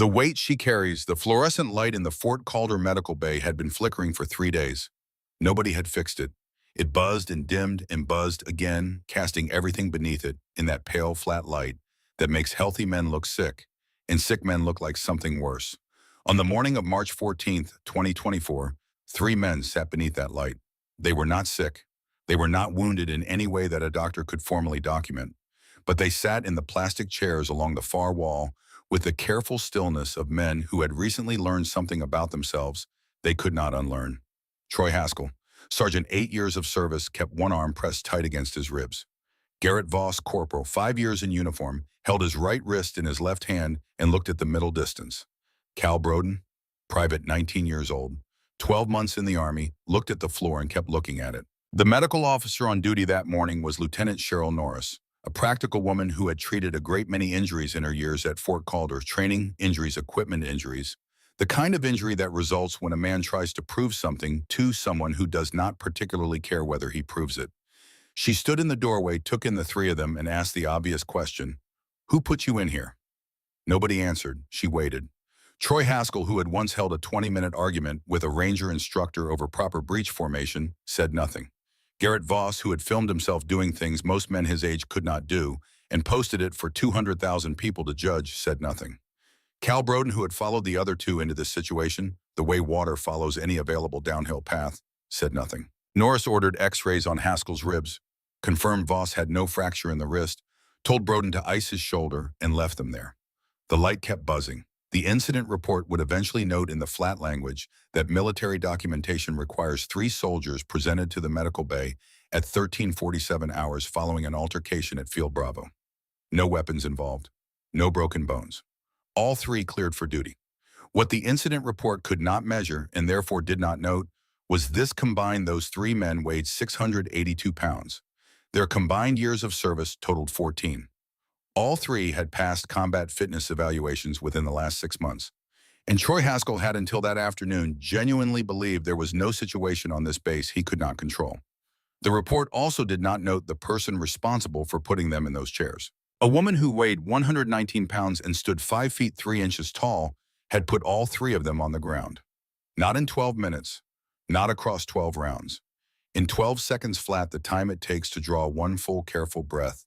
The weight she carries, the fluorescent light in the Fort Calder medical bay had been flickering for 3 days. Nobody had fixed it. It buzzed and dimmed and buzzed again, casting everything beneath it in that pale, flat light that makes healthy men look sick and sick men look like something worse. On the morning of March 14th, 2024, 3 men sat beneath that light. They were not sick. They were not wounded in any way that a doctor could formally document. But they sat in the plastic chairs along the far wall with the careful stillness of men who had recently learned something about themselves they could not unlearn. Troy Haskell, Sergeant 8 years of service, kept one arm pressed tight against his ribs. Garrett Voss, Corporal, 5 years in uniform, held his right wrist in his left hand and looked at the middle distance. Cal Broden, Private, 19 years old, 12 months in the Army, looked at the floor and kept looking at it. The medical officer on duty that morning was Lieutenant Cheryl Norris, a practical woman who had treated a great many injuries in her years at Fort Calder, training injuries, equipment injuries, the kind of injury that results when a man tries to prove something to someone who does not particularly care whether he proves it. She stood in the doorway, took in the 3 of them, and asked the obvious question, "Who put you in here?" Nobody answered. She waited. Troy Haskell, who had once held a 20-minute argument with a Ranger instructor over proper breach formation, said nothing. Garrett Voss, who had filmed himself doing things most men his age could not do and posted it for 200,000 people to judge, said nothing. Cal Broden, who had followed the other 2 into this situation, the way water follows any available downhill path, said nothing. Norris ordered X-rays on Haskell's ribs, confirmed Voss had no fracture in the wrist, told Broden to ice his shoulder, and left them there. The light kept buzzing. The incident report would eventually note in the flat language that military documentation requires 3 soldiers presented to the medical bay at 13:47 hours following an altercation at Field Bravo. No weapons involved. No broken bones. All 3 cleared for duty. What the incident report could not measure, and therefore did not note, was this: combined, those 3 men weighed 682 pounds. Their combined years of service totaled 14. All 3 had passed combat fitness evaluations within the last 6 months. And Troy Haskell had until that afternoon genuinely believed there was no situation on this base he could not control. The report also did not note the person responsible for putting them in those chairs. A woman who weighed 119 pounds and stood 5 feet 3 inches tall had put all 3 of them on the ground. Not in 12 minutes, not across 12 rounds. In 12 seconds flat, the time it takes to draw one full careful breath.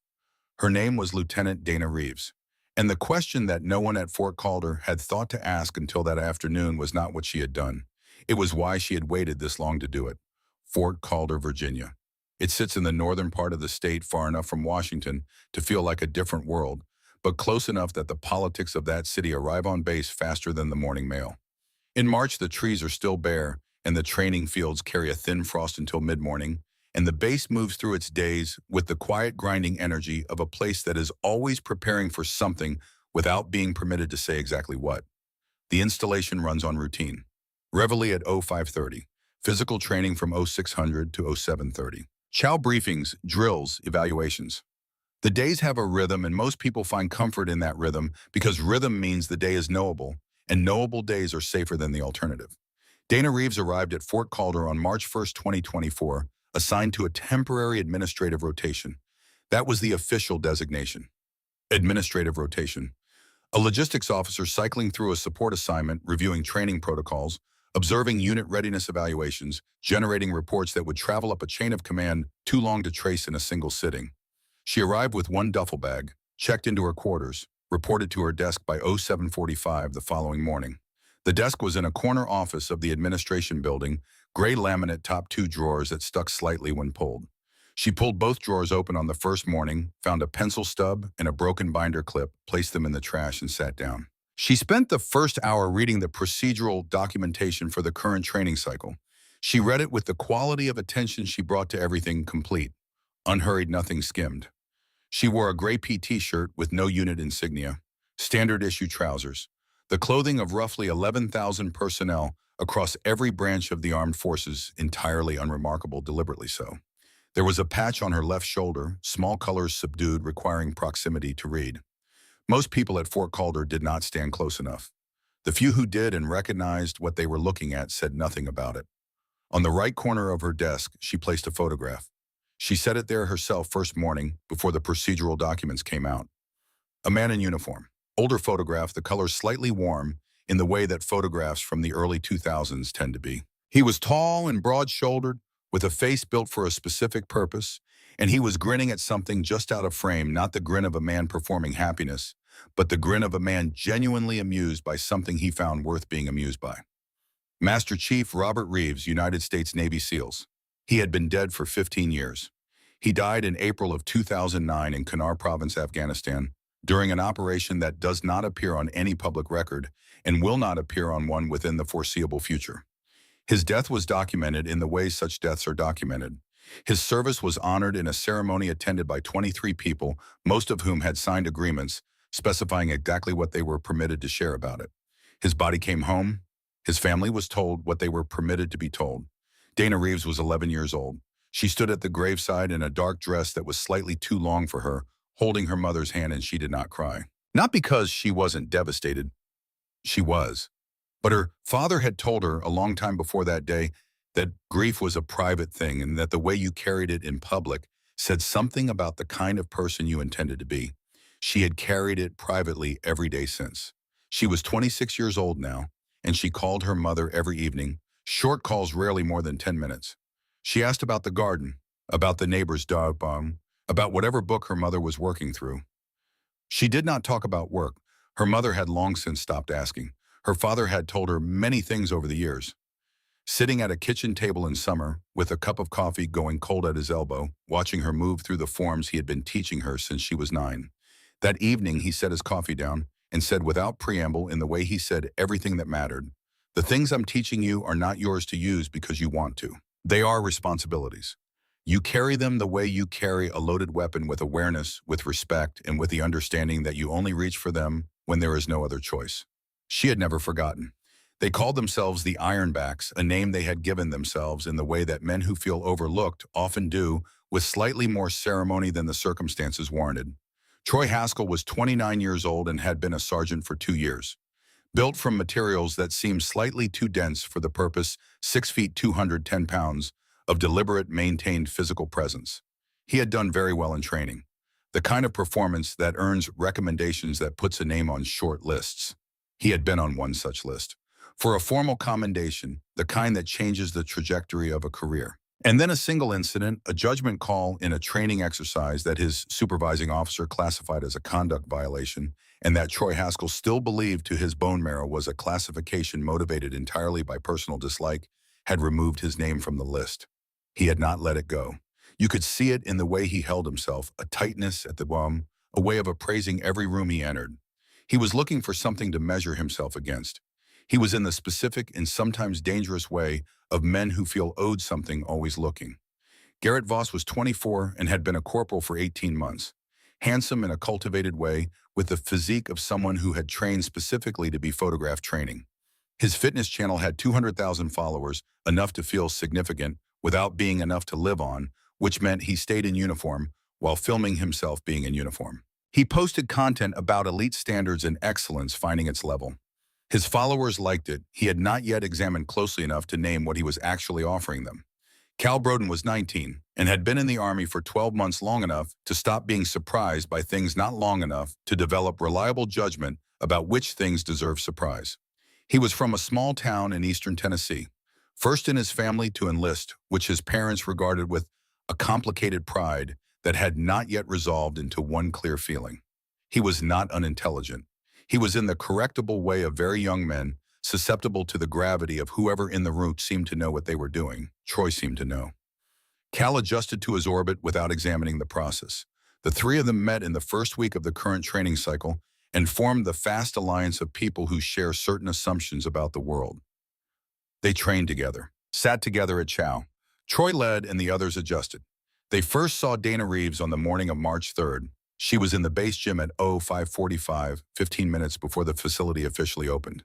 Her name was Lieutenant Dana Reeves. And the question that no one at Fort Calder had thought to ask until that afternoon was not what she had done. It was why she had waited this long to do it. Fort Calder, Virginia. It sits in the northern part of the state, far enough from Washington to feel like a different world, but close enough that the politics of that city arrive on base faster than the morning mail. In March, the trees are still bare, and the training fields carry a thin frost until mid-morning, and the base moves through its days with the quiet, grinding energy of a place that is always preparing for something without being permitted to say exactly what. The installation runs on routine. Reveille at 0530. Physical training from 0600 to 0730. Chow briefings, drills, evaluations. The days have a rhythm, and most people find comfort in that rhythm because rhythm means the day is knowable, and knowable days are safer than the alternative. Dana Reeves arrived at Fort Calder on March 1st, 2024, assigned to a temporary administrative rotation. That was the official designation. Administrative rotation. A logistics officer cycling through a support assignment, reviewing training protocols, observing unit readiness evaluations, generating reports that would travel up a chain of command too long to trace in a single sitting. She arrived with one duffel bag, checked into her quarters, reported to her desk by 0745 the following morning. The desk was in a corner office of the administration building, gray laminate top 2 drawers that stuck slightly when pulled. She pulled both drawers open on the first morning, found a pencil stub and a broken binder clip, placed them in the trash, and sat down. She spent the first hour reading the procedural documentation for the current training cycle. She read it with the quality of attention she brought to everything: complete, unhurried, nothing skimmed. She wore a gray PT shirt with no unit insignia, standard issue trousers, the clothing of roughly 11,000 personnel across every branch of the armed forces, entirely unremarkable, deliberately so. There was a patch on her left shoulder, small colors subdued, requiring proximity to read. Most people at Fort Calder did not stand close enough. The few who did and recognized what they were looking at said nothing about it. On the right corner of her desk, she placed a photograph. She set it there herself first morning before the procedural documents came out. A man in uniform. Older photograph, the color slightly warm in the way that photographs from the early 2000s tend to be. He was tall and broad-shouldered, with a face built for a specific purpose, and he was grinning at something just out of frame, not the grin of a man performing happiness, but the grin of a man genuinely amused by something he found worth being amused by. Master Chief Robert Reeves, United States Navy SEALs. He had been dead for 15 years. He died in April of 2009 in Kunar Province, Afghanistan, during an operation that does not appear on any public record and will not appear on one within the foreseeable future. His death was documented in the way such deaths are documented. His service was honored in a ceremony attended by 23 people, most of whom had signed agreements specifying exactly what they were permitted to share about it. His body came home. His family was told what they were permitted to be told. Dana Reeves was 11 years old. She stood at the graveside in a dark dress that was slightly too long for her, holding her mother's hand, and she did not cry. Not because she wasn't devastated. She was. But her father had told her a long time before that day that grief was a private thing and that the way you carried it in public said something about the kind of person you intended to be. She had carried it privately every day since. She was 26 years old now, and she called her mother every evening, short calls rarely more than 10 minutes. She asked about the garden, about the neighbor's dog bomb, about whatever book her mother was working through. She did not talk about work. Her mother had long since stopped asking. Her father had told her many things over the years. Sitting at a kitchen table in summer, with a cup of coffee going cold at his elbow, watching her move through the forms he had been teaching her since she was 9. That evening he set his coffee down and said without preamble, in the way he said everything that mattered, "The things I'm teaching you are not yours to use because you want to. They are responsibilities. You carry them the way you carry a loaded weapon, with awareness, with respect, and with the understanding that you only reach for them when there is no other choice." She had never forgotten. They called themselves the Ironbacks, a name they had given themselves in the way that men who feel overlooked often do, with slightly more ceremony than the circumstances warranted. Troy Haskell was 29 years old and had been a sergeant for 2 years. Built from materials that seemed slightly too dense for the purpose, 6 feet 210 pounds, of deliberate, maintained physical presence. He had done very well in training, the kind of performance that earns recommendations that puts a name on short lists. He had been on one such list. For a formal commendation, the kind that changes the trajectory of a career. And then a single incident, a judgment call in a training exercise that his supervising officer classified as a conduct violation, and that Troy Haskell still believed to his bone marrow was a classification motivated entirely by personal dislike, had removed his name from the list. He had not let it go. You could see it in the way he held himself, a tightness at the bum, a way of appraising every room he entered. He was looking for something to measure himself against. He was in the specific and sometimes dangerous way of men who feel owed something, always looking. Garrett Voss was 24 and had been a corporal for 18 months. Handsome in a cultivated way, with the physique of someone who had trained specifically to be photograph training. His fitness channel had 200,000 followers, enough to feel significant without being enough to live on, which meant he stayed in uniform while filming himself being in uniform. He posted content about elite standards and excellence finding its level. His followers liked it. He had not yet examined closely enough to name what he was actually offering them. Cal Broden was 19 and had been in the Army for 12 months, long enough to stop being surprised by things, not long enough to develop reliable judgment about which things deserve surprise. He was from a small town in eastern Tennessee, first in his family to enlist, which his parents regarded with a complicated pride that had not yet resolved into one clear feeling. He was not unintelligent. He was in the correctable way of very young men, susceptible to the gravity of whoever in the room seemed to know what they were doing. Troy seemed to know. Cal adjusted to his orbit without examining the process. The three of them met in the first week of the current training cycle and formed the fast alliance of people who share certain assumptions about the world. They trained together, sat together at chow. Troy led and the others adjusted. They first saw Dana Reeves on the morning of March 3rd. She was in the base gym at 05:45, 15 minutes before the facility officially opened.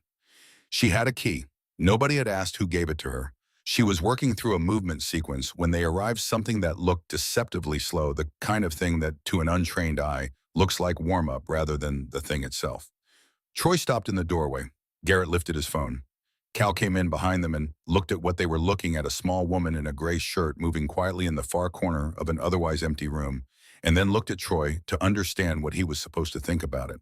She had a key. Nobody had asked who gave it to her. She was working through a movement sequence when they arrived, something that looked deceptively slow, the kind of thing that, to an untrained eye, looks like warm-up rather than the thing itself. Troy stopped in the doorway. Garrett lifted his phone. Cal came in behind them and looked at what they were looking at, a small woman in a gray shirt moving quietly in the far corner of an otherwise empty room, and then looked at Troy to understand what he was supposed to think about it.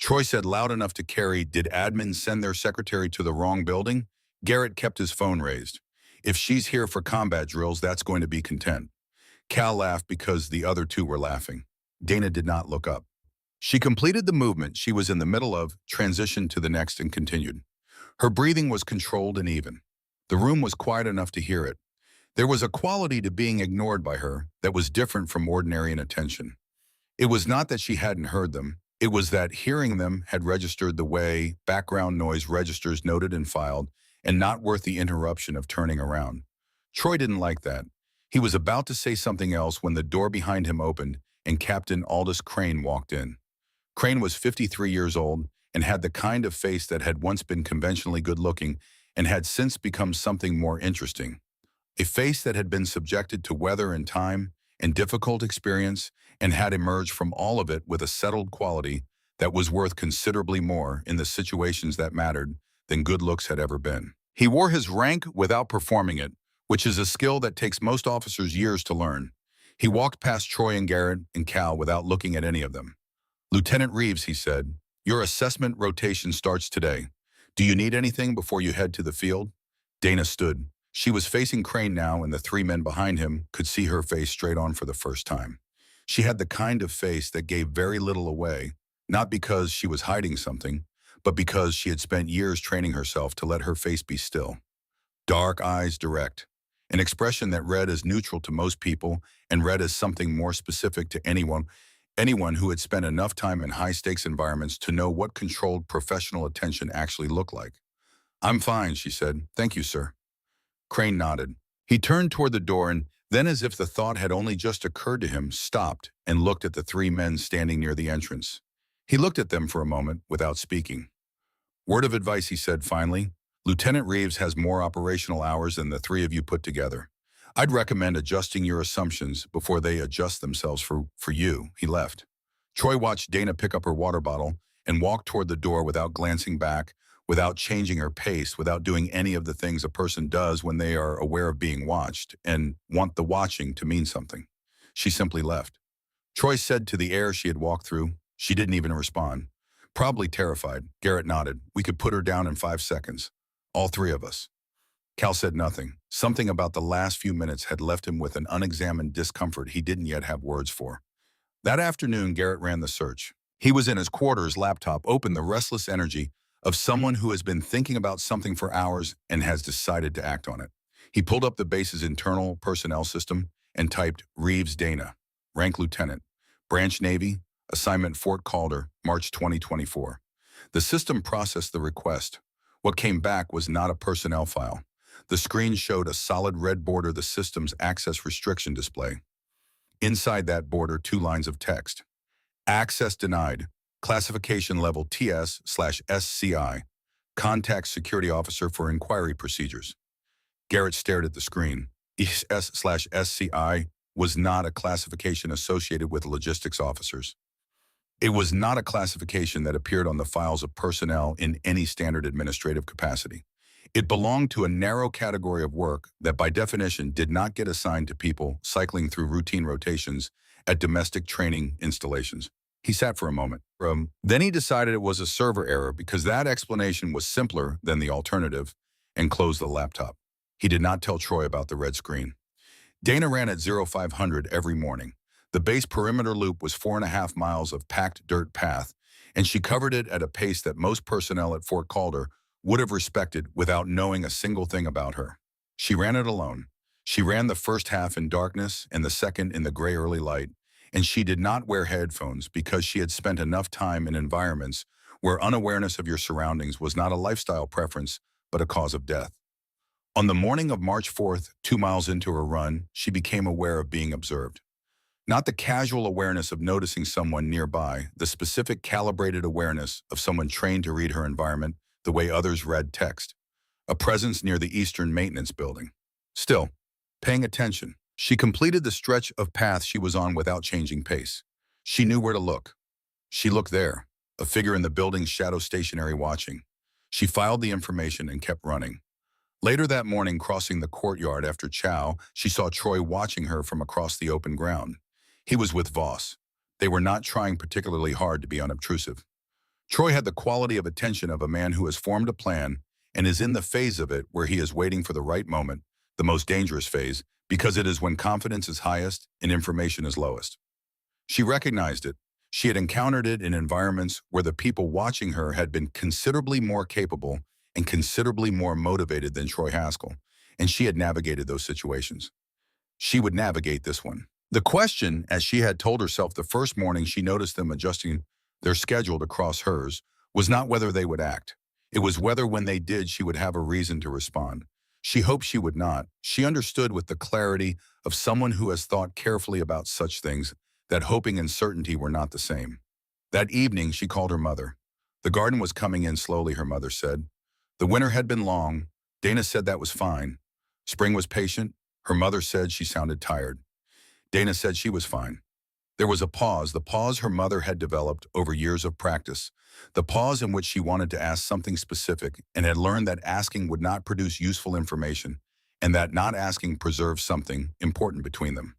Troy said loud enough to carry, "Did admin send their secretary to the wrong building?" Garrett kept his phone raised. "If she's here for combat drills, that's going to be content." Cal laughed because the other two were laughing. Dana did not look up. She completed the movement she was in the middle of, transitioned to the next, and continued. Her breathing was controlled and even. The room was quiet enough to hear it. There was a quality to being ignored by her that was different from ordinary inattention. It was not that she hadn't heard them. It was that hearing them had registered the way background noise registers noted and filed, and not worth the interruption of turning around. Troy didn't like that. He was about to say something else when the door behind him opened and Captain Aldous Crane walked in. Crane was 53 years old and had the kind of face that had once been conventionally good-looking and had since become something more interesting. A face that had been subjected to weather and time and difficult experience and had emerged from all of it with a settled quality that was worth considerably more in the situations that mattered than good looks had ever been. He wore his rank without performing it, which is a skill that takes most officers years to learn. He walked past Troy and Garrett and Cal without looking at any of them. "Lieutenant Reeves," he said, "your assessment rotation starts today. Do you need anything before you head to the field?" Dana stood. She was facing Crane now, and the three men behind him could see her face straight on for the first time. She had the kind of face that gave very little away, not because she was hiding something, but because she had spent years training herself to let her face be still. Dark eyes, direct. An expression that read as neutral to most people and read as something more specific to anyone who had spent enough time in high-stakes environments to know what controlled professional attention actually looked like. "I'm fine," she said. "Thank you, sir." Crane nodded. He turned toward the door and then, as if the thought had only just occurred to him, stopped and looked at the three men standing near the entrance. He looked at them for a moment without speaking. "Word of advice," he said finally. "Lieutenant Reeves has more operational hours than the three of you put together. I'd recommend adjusting your assumptions before they adjust themselves for you." He left. Troy watched Dana pick up her water bottle and walk toward the door without glancing back, without changing her pace, without doing any of the things a person does when they are aware of being watched and want the watching to mean something. She simply left. Troy said to the air she had walked through. She didn't even respond. "Probably terrified." Garrett nodded. "We could put her down in 5 seconds. All three of us." Cal said nothing. Something about the last few minutes had left him with an unexamined discomfort he didn't yet have words for. That afternoon, Garrett ran the search. He was in his quarters, laptop open, the restless energy of someone who has been thinking about something for hours and has decided to act on it. He pulled up the base's internal personnel system and typed Reeves Dana, rank lieutenant, branch Navy, assignment Fort Calder, March 2024. The system processed the request. What came back was not a personnel file. The screen showed a solid red border, the system's access restriction display. Inside that border, 2 lines of text. Access denied. Classification level TS/SCI. Contact security officer for inquiry procedures. Garrett stared at the screen. S/SCI was not a classification associated with logistics officers. It was not a classification that appeared on the files of personnel in any standard administrative capacity. It belonged to a narrow category of work that by definition did not get assigned to people cycling through routine rotations at domestic training installations. He sat for a moment. Then he decided it was a server error because that explanation was simpler than the alternative and closed the laptop. He did not tell Troy about the red screen. Dana ran at 0500 every morning. The base perimeter loop was 4.5 miles of packed dirt path, and she covered it at a pace that most personnel at Fort Calder would have respected without knowing a single thing about her. She ran it alone. She ran the first half in darkness and the second in the gray early light, and she did not wear headphones because she had spent enough time in environments where unawareness of your surroundings was not a lifestyle preference, but a cause of death. On the morning of March 4th, 2 miles into her run, she became aware of being observed. Not the casual awareness of noticing someone nearby, the specific calibrated awareness of someone trained to read her environment the way others read text. A presence near the Eastern Maintenance Building. Still, paying attention, she completed the stretch of path she was on without changing pace. She knew where to look. She looked there, a figure in the building's shadow stationary watching. She filed the information and kept running. Later that morning, crossing the courtyard after chow, she saw Troy watching her from across the open ground. He was with Voss. They were not trying particularly hard to be unobtrusive. Troy had the quality of attention of a man who has formed a plan and is in the phase of it where he is waiting for the right moment, the most dangerous phase, because it is when confidence is highest and information is lowest. She recognized it. She had encountered it in environments where the people watching her had been considerably more capable and considerably more motivated than Troy Haskell, and she had navigated those situations. She would navigate this one. The question, as she had told herself the first morning she noticed them adjusting their schedule to cross hers, was not whether they would act. It was whether when they did she would have a reason to respond. She hoped she would not. She understood with the clarity of someone who has thought carefully about such things that hoping and certainty were not the same. That evening she called her mother. The garden was coming in slowly, her mother said. The winter had been long. Dana said that was fine. Spring was patient. Her mother said she sounded tired. Dana said she was fine. There was a pause, the pause her mother had developed over years of practice, the pause in which she wanted to ask something specific and had learned that asking would not produce useful information and that not asking preserved something important between them.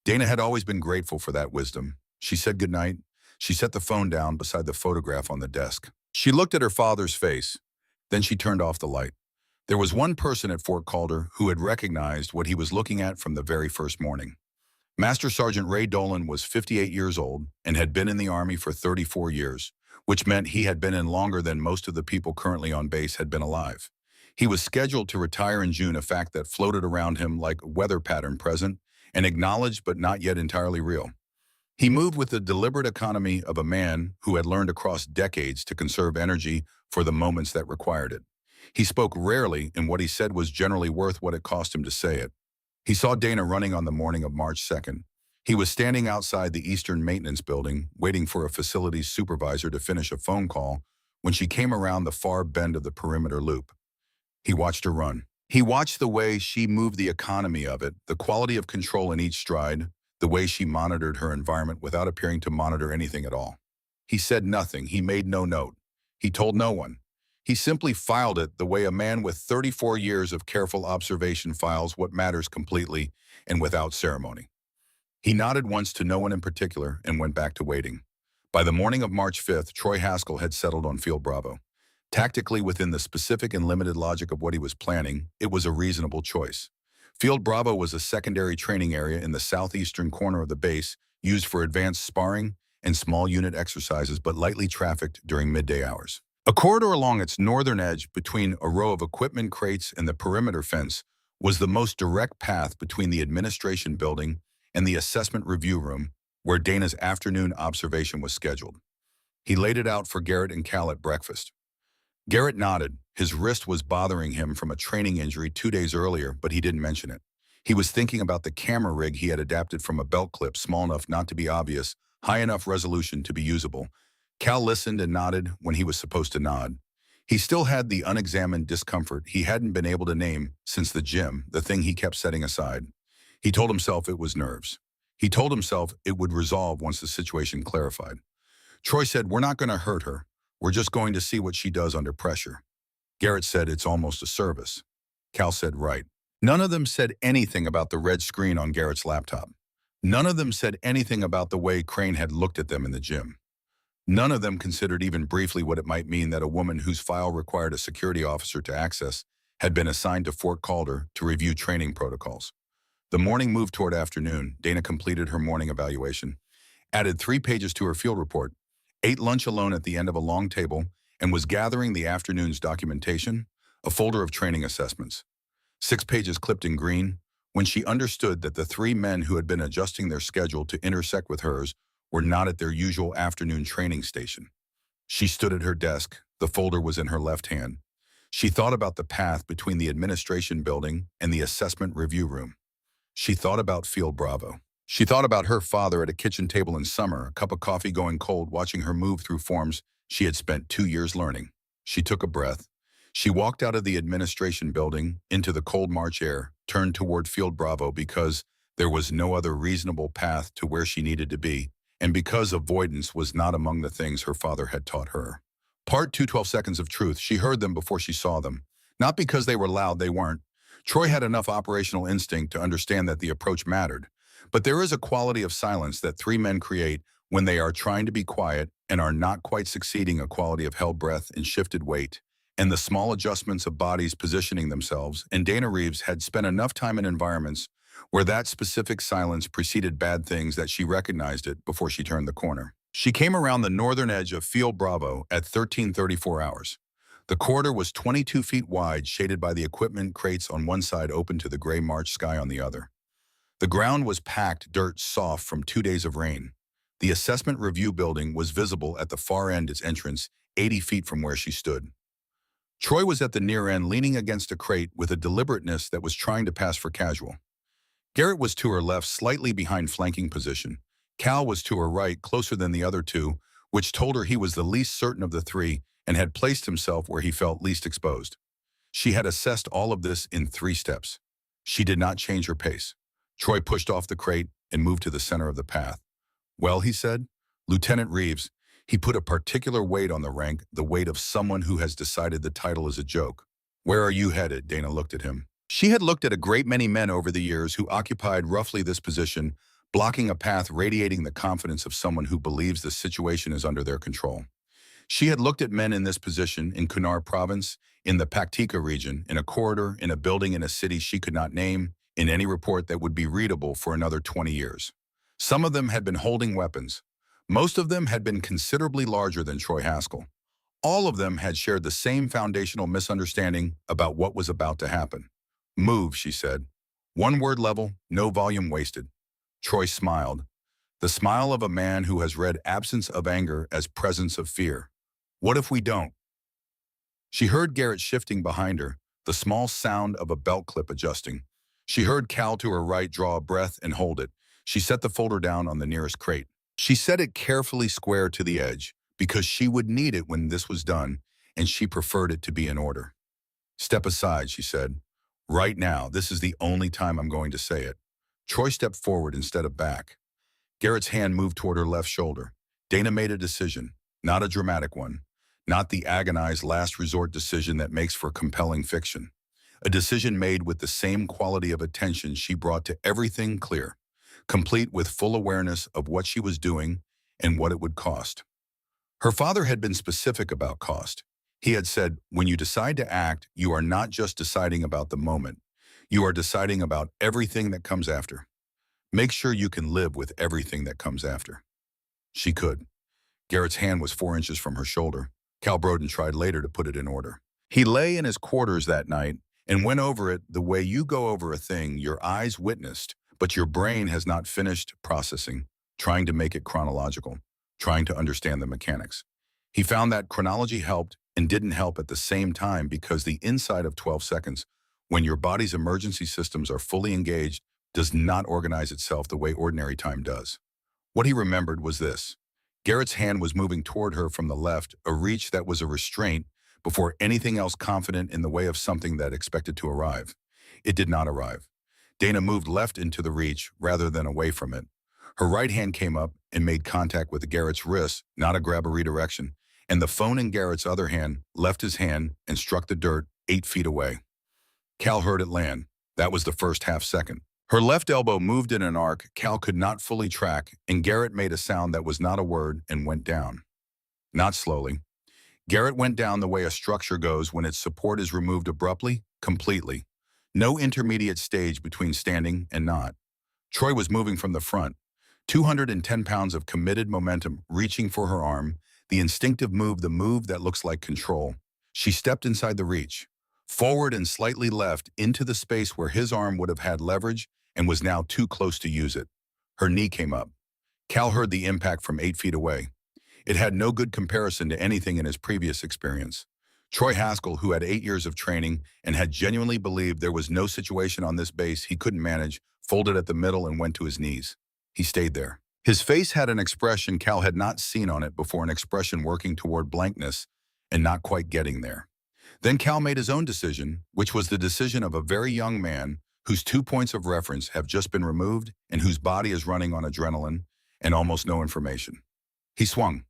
Dana had always been grateful for that wisdom. She said goodnight. She set the phone down beside the photograph on the desk. She looked at her father's face. Then she turned off the light. There was one person at Fort Calder who had recognized what he was looking at from the very first morning. Master Sergeant Ray Dolan was 58 years old and had been in the Army for 34 years, which meant he had been in longer than most of the people currently on base had been alive. He was scheduled to retire in June, a fact that floated around him like a weather pattern present and acknowledged but not yet entirely real. He moved with the deliberate economy of a man who had learned across decades to conserve energy for the moments that required it. He spoke rarely, and what he said was generally worth what it cost him to say it. He saw Dana running on the morning of March 2nd. He was standing outside the Eastern Maintenance Building, waiting for a facilities supervisor to finish a phone call when she came around the far bend of the perimeter loop. He watched her run. He watched the way she moved, the economy of it, the quality of control in each stride, the way she monitored her environment without appearing to monitor anything at all. He said nothing. He made no note. He told no one. He simply filed it the way a man with 34 years of careful observation files what matters completely and without ceremony. He nodded once to no one in particular and went back to waiting. By the morning of March 5th, Troy Haskell had settled on Field Bravo. Tactically, within the specific and limited logic of what he was planning, it was a reasonable choice. Field Bravo was a secondary training area in the southeastern corner of the base, used for advanced sparring and small unit exercises, but lightly trafficked during midday hours. A corridor along its northern edge between a row of equipment crates and the perimeter fence was the most direct path between the administration building and the assessment review room, where Dana's afternoon observation was scheduled. He laid it out for Garrett and Cal at breakfast. Garrett nodded. His wrist was bothering him from a training injury 2 days earlier, but he didn't mention it. He was thinking about the camera rig he had adapted from a belt clip small enough not to be obvious, high enough resolution to be usable. Cal listened and nodded when he was supposed to nod. He still had the unexamined discomfort he hadn't been able to name since the gym, the thing he kept setting aside. He told himself it was nerves. He told himself it would resolve once the situation clarified. Troy said, "We're not going to hurt her. We're just going to see what she does under pressure." Garrett said, "It's almost a service." Cal said, "Right." None of them said anything about the red screen on Garrett's laptop. None of them said anything about the way Crane had looked at them in the gym. None of them considered even briefly what it might mean that a woman whose file required a security officer to access had been assigned to Fort Calder to review training protocols. The morning moved toward afternoon. Dana completed her morning evaluation, added 3 pages to her field report, ate lunch alone at the end of a long table, and was gathering the afternoon's documentation, a folder of training assessments. 6 pages clipped in green, when she understood that the 3 men who had been adjusting their schedule to intersect with hers were not at their usual afternoon training station. She stood at her desk. The folder was in her left hand. She thought about the path between the administration building and the assessment review room. She thought about Field Bravo. She thought about her father at a kitchen table in summer, a cup of coffee going cold, watching her move through forms she had spent 2 years learning. She took a breath. She walked out of the administration building into the cold March air, turned toward Field Bravo because there was no other reasonable path to where she needed to be, and because avoidance was not among the things her father had taught her. Part 2, 12 seconds of truth. She heard them before she saw them. Not because they were loud, they weren't. Troy had enough operational instinct to understand that the approach mattered. But there is a quality of silence that 3 men create when they are trying to be quiet and are not quite succeeding, a quality of held breath and shifted weight, and the small adjustments of bodies positioning themselves, and Dana Reeves had spent enough time in environments where that specific silence preceded bad things that she recognized it before she turned the corner. She came around the northern edge of Field Bravo at 13:34 hours. The corridor was 22 feet wide, shaded by the equipment crates on one side open to the gray March sky on the other. The ground was packed dirt soft from 2 days of rain. The assessment review building was visible at the far end, its entrance, 80 feet from where she stood. Troy was at the near end, leaning against a crate with a deliberateness that was trying to pass for casual. Garrett was to her left, slightly behind flanking position. Cal was to her right, closer than the other two, which told her he was the least certain of the three and had placed himself where he felt least exposed. She had assessed all of this in 3 steps. She did not change her pace. Troy pushed off the crate and moved to the center of the path. "Well," he said, "Lieutenant Reeves," he put a particular weight on the rank, the weight of someone who has decided the title is a joke. "Where are you headed?" Dana looked at him. She had looked at a great many men over the years who occupied roughly this position, blocking a path radiating the confidence of someone who believes the situation is under their control. She had looked at men in this position in Kunar province, in the Paktika region, in a corridor, in a building in a city she could not name, in any report that would be readable for another 20 years. Some of them had been holding weapons. Most of them had been considerably larger than Troy Haskell. All of them had shared the same foundational misunderstanding about what was about to happen. "Move," she said. One word level, no volume wasted. Troy smiled. The smile of a man who has read absence of anger as presence of fear. "What if we don't?" She heard Garrett shifting behind her, the small sound of a belt clip adjusting. She heard Cal to her right draw a breath and hold it. She set the folder down on the nearest crate. She set it carefully square to the edge, because she would need it when this was done, and she preferred it to be in order. "Step aside," she said. "Right now, this is the only time I'm going to say it." Troy stepped forward instead of back. Garrett's hand moved toward her left shoulder. Dana made a decision, not a dramatic one, not the agonized last resort decision that makes for compelling fiction. A decision made with the same quality of attention she brought to everything, clear, complete with full awareness of what she was doing and what it would cost. Her father had been specific about cost. He had said, "When you decide to act, you are not just deciding about the moment. You are deciding about everything that comes after. Make sure you can live with everything that comes after." She could. Garrett's hand was 4 inches from her shoulder. Cal Broden tried later to put it in order. He lay in his quarters that night and went over it the way you go over a thing your eyes witnessed, but your brain has not finished processing, trying to make it chronological, trying to understand the mechanics. He found that chronology helped and didn't help at the same time, because the inside of 12 seconds, when your body's emergency systems are fully engaged, does not organize itself the way ordinary time does. What he remembered was this. Garrett's hand was moving toward her from the left, a reach that was a restraint before anything else, confident in the way of something that expected to arrive. It did not arrive. Dana moved left into the reach rather than away from it. Her right hand came up and made contact with Garrett's wrist, not a grab or redirection, and the phone in Garrett's other hand left his hand and struck the dirt 8 feet away. Cal heard it land. That was the first half second. Her left elbow moved in an arc Cal could not fully track, and Garrett made a sound that was not a word and went down. Not slowly. Garrett went down the way a structure goes when its support is removed abruptly, completely. No intermediate stage between standing and not. Troy was moving from the front. 210 pounds of committed momentum reaching for her arm, the instinctive move, the move that looks like control. She stepped inside the reach, forward and slightly left into the space where his arm would have had leverage and was now too close to use it. Her knee came up. Cal heard the impact from 8 feet away. It had no good comparison to anything in his previous experience. Troy Haskell, who had 8 years of training and had genuinely believed there was no situation on this base he couldn't manage, folded at the middle and went to his knees. He stayed there. His face had an expression Cal had not seen on it before, an expression working toward blankness and not quite getting there. Then Cal made his own decision, which was the decision of a very young man whose 2 points of reference have just been removed and whose body is running on adrenaline and almost no information. He swung.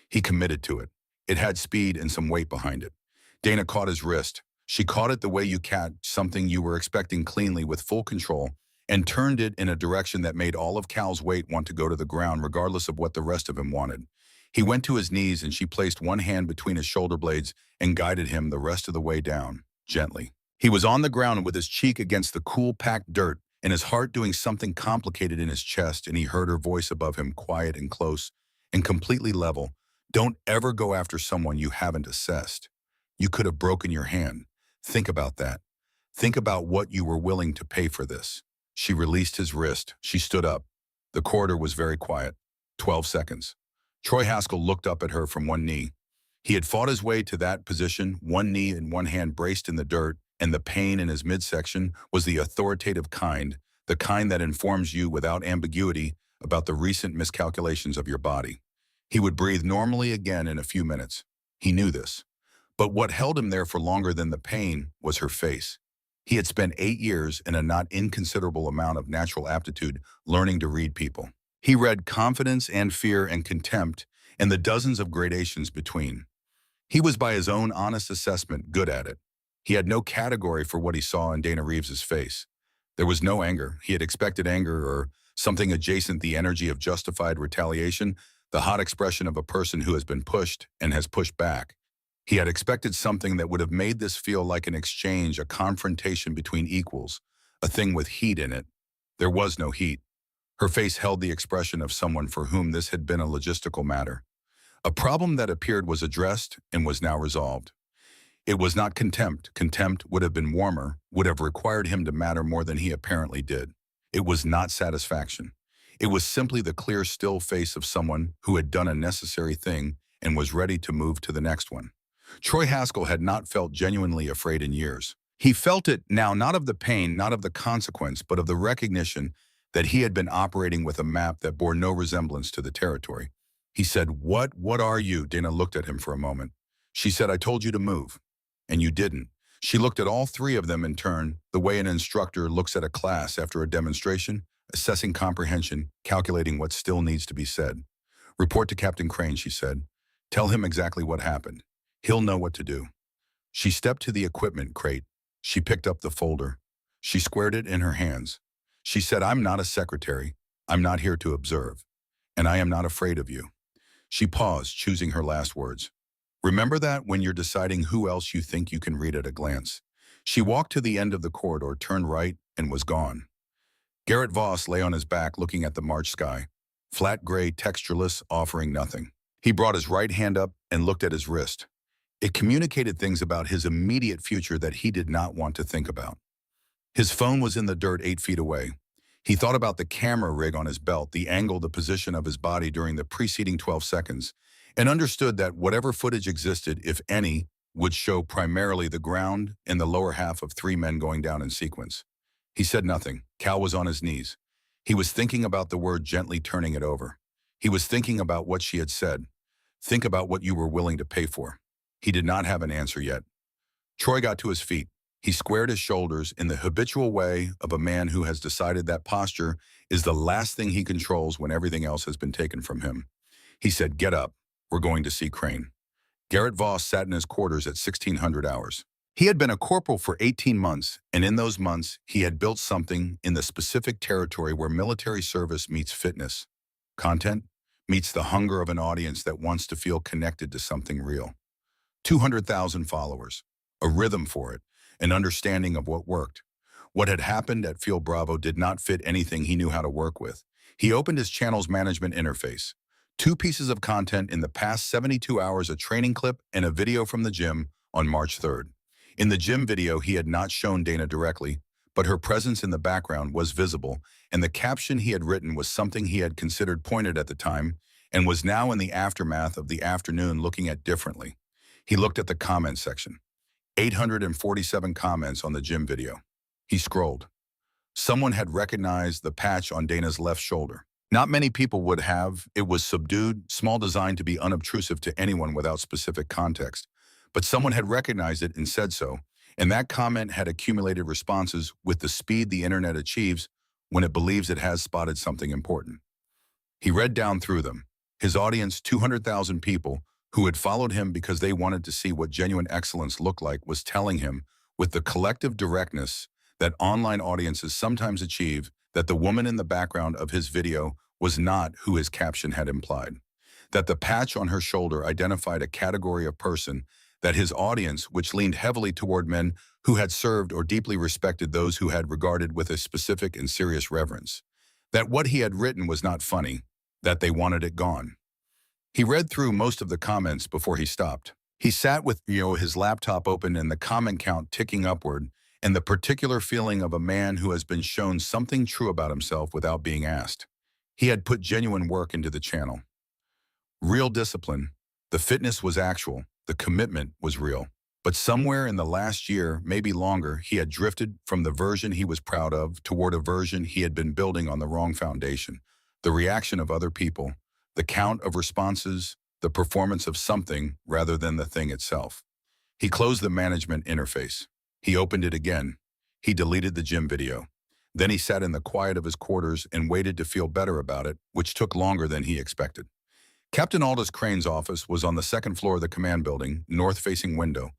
He committed to it. It had speed and some weight behind it. Dana caught his wrist. She caught it the way you catch something you were expecting, cleanly, with full control, and turned it in a direction that made all of Cal's weight want to go to the ground regardless of what the rest of him wanted. He went to his knees and she placed one hand between his shoulder blades and guided him the rest of the way down, gently. He was on the ground with his cheek against the cool, packed dirt and his heart doing something complicated in his chest, and he heard her voice above him, quiet and close and completely level. Don't ever go after someone you haven't assessed. You could have broken your hand. Think about that. Think about what you were willing to pay for this. She released his wrist. She stood up. The corridor was very quiet. 12 seconds. Troy Haskell looked up at her from one knee. He had fought his way to that position, one knee and one hand braced in the dirt, and the pain in his midsection was the authoritative kind, the kind that informs you without ambiguity about the recent miscalculations of your body. He would breathe normally again in a few minutes. He knew this. But what held him there for longer than the pain was her face. He had spent 8 years and a not inconsiderable amount of natural aptitude learning to read people. He read confidence and fear and contempt and the dozens of gradations between. He was, by his own honest assessment, good at it. He had no category for what he saw in Dana Reeves's face. There was no anger. He had expected anger or something adjacent, the energy of justified retaliation, the hot expression of a person who has been pushed and has pushed back. He had expected something that would have made this feel like an exchange, a confrontation between equals, a thing with heat in it. There was no heat. Her face held the expression of someone for whom this had been a logistical matter. A problem that appeared was addressed and was now resolved. It was not contempt. Contempt would have been warmer, would have required him to matter more than he apparently did. It was not satisfaction. It was simply the clear, still face of someone who had done a necessary thing and was ready to move to the next one. Troy Haskell had not felt genuinely afraid in years. He felt it now, not of the pain, not of the consequence, but of the recognition that he had been operating with a map that bore no resemblance to the territory. He said, What are you?" Dana looked at him for a moment. She said, "I told you to move. And you didn't." She looked at all three of them in turn, the way an instructor looks at a class after a demonstration, assessing comprehension, calculating what still needs to be said. "Report to Captain Crane," she said. "Tell him exactly what happened. He'll know what to do." She stepped to the equipment crate. She picked up the folder. She squared it in her hands. She said, "I'm not a secretary. I'm not here to observe. And I am not afraid of you." She paused, choosing her last words. "Remember that when you're deciding who else you think you can read at a glance." She walked to the end of the corridor, turned right, and was gone. Garrett Voss lay on his back looking at the March sky, flat gray, textureless, offering nothing. He brought his right hand up and looked at his wrist. It communicated things about his immediate future that he did not want to think about. His phone was in the dirt 8 feet away. He thought about the camera rig on his belt, the angle, the position of his body during the preceding 12 seconds, and understood that whatever footage existed, if any, would show primarily the ground and the lower half of 3 men going down in sequence. He said nothing. Cal was on his knees. He was thinking about the word, gently turning it over. He was thinking about what she had said. "Think about what you were willing to pay for." He did not have an answer yet. Troy got to his feet. He squared his shoulders in the habitual way of a man who has decided that posture is the last thing he controls when everything else has been taken from him. He said, "Get up. We're going to see Crane." Garrett Voss sat in his quarters at 1600 hours. He had been a corporal for 18 months, and in those months, he had built something in the specific territory where military service meets fitness. Content meets the hunger of an audience that wants to feel connected to something real. 200,000 followers, a rhythm for it, an understanding of what worked. What had happened at Field Bravo did not fit anything he knew how to work with. He opened his channel's management interface. 2 pieces of content in the past 72 hours, a training clip and a video from the gym on March 3rd. In the gym video, he had not shown Dana directly, but her presence in the background was visible, and the caption he had written was something he had considered pointed at the time and was now in the aftermath of the afternoon looking at differently. He looked at the comment section. 847 comments on the gym video. He scrolled. Someone had recognized the patch on Dana's left shoulder. Not many people would have. It was subdued, small, designed to be unobtrusive to anyone without specific context. But someone had recognized it and said so, and that comment had accumulated responses with the speed the internet achieves when it believes it has spotted something important. He read down through them. His audience, 200,000 people, who had followed him because they wanted to see what genuine excellence looked like, was telling him, with the collective directness that online audiences sometimes achieve, that the woman in the background of his video was not who his caption had implied, that the patch on her shoulder identified a category of person, that his audience, which leaned heavily toward men who had served or deeply respected those who had regarded with a specific and serious reverence, that what he had written was not funny, that they wanted it gone. He read through most of the comments before he stopped. He sat with his laptop open and the comment count ticking upward, and the particular feeling of a man who has been shown something true about himself without being asked. He had put genuine work into the channel. Real discipline. The fitness was actual. The commitment was real. But somewhere in the last year, maybe longer, he had drifted from the version he was proud of toward a version he had been building on the wrong foundation. The reaction of other people, the count of responses, the performance of something rather than the thing itself. He closed the management interface. He opened it again. He deleted the gym video. Then he sat in the quiet of his quarters and waited to feel better about it, which took longer than he expected. Captain Aldous Crane's office was on the second floor of the command building, north-facing window,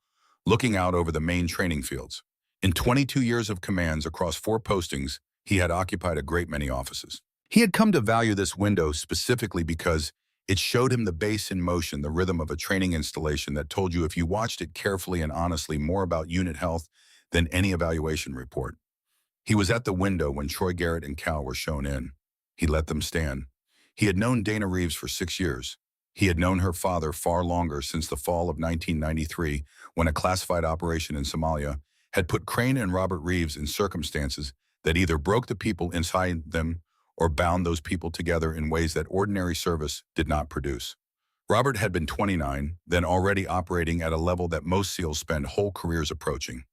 looking out over the main training fields. In 22 years of commands across 4 postings, he had occupied a great many offices. He had come to value this window specifically because it showed him the base in motion, the rhythm of a training installation that told you, if you watched it carefully and honestly, more about unit health than any evaluation report. He was at the window when Troy, Garrett, and Cal were shown in. He let them stand. He had known Dana Reeves for 6 years. He had known her father far longer, since the fall of 1993, when a classified operation in Somalia had put Crane and Robert Reeves in circumstances that either broke the people inside them or bound those people together in ways that ordinary service did not produce. Robert had been 29, then already operating at a level that most SEALs spend whole careers approaching.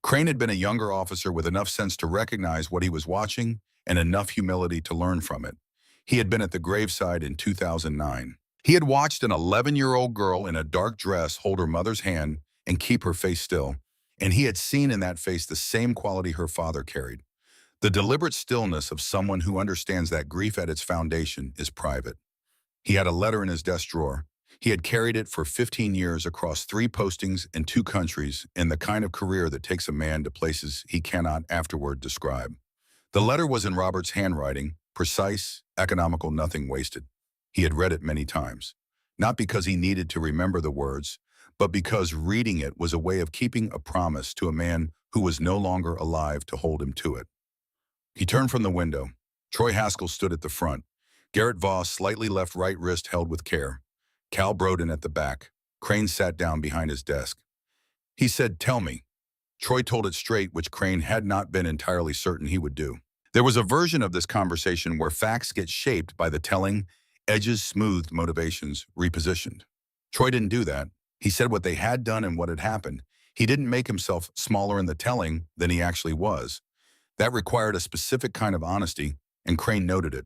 Crane had been a younger officer with enough sense to recognize what he was watching and enough humility to learn from it. He had been at the graveside in 2009. He had watched an 11-year-old girl in a dark dress hold her mother's hand and keep her face still, and he had seen in that face the same quality her father carried. The deliberate stillness of someone who understands that grief at its foundation is private. He had a letter in his desk drawer. He had carried it for 15 years across 3 postings in 2 countries, in the kind of career that takes a man to places he cannot afterward describe. The letter was in Robert's handwriting, precise, economical, nothing wasted. He had read it many times, not because he needed to remember the words, but because reading it was a way of keeping a promise to a man who was no longer alive to hold him to it. He turned from the window. Troy Haskell stood at the front. Garrett Voss, slightly left right wrist held with care. Cal Broden at the back. Crane sat down behind his desk. He said, "Tell me." Troy told it straight, which Crane had not been entirely certain he would do. There was a version of this conversation where facts get shaped by the telling, edges smoothed, motivations repositioned. Troy didn't do that. He said what they had done and what had happened. He didn't make himself smaller in the telling than he actually was. That required a specific kind of honesty, and Crane noted it.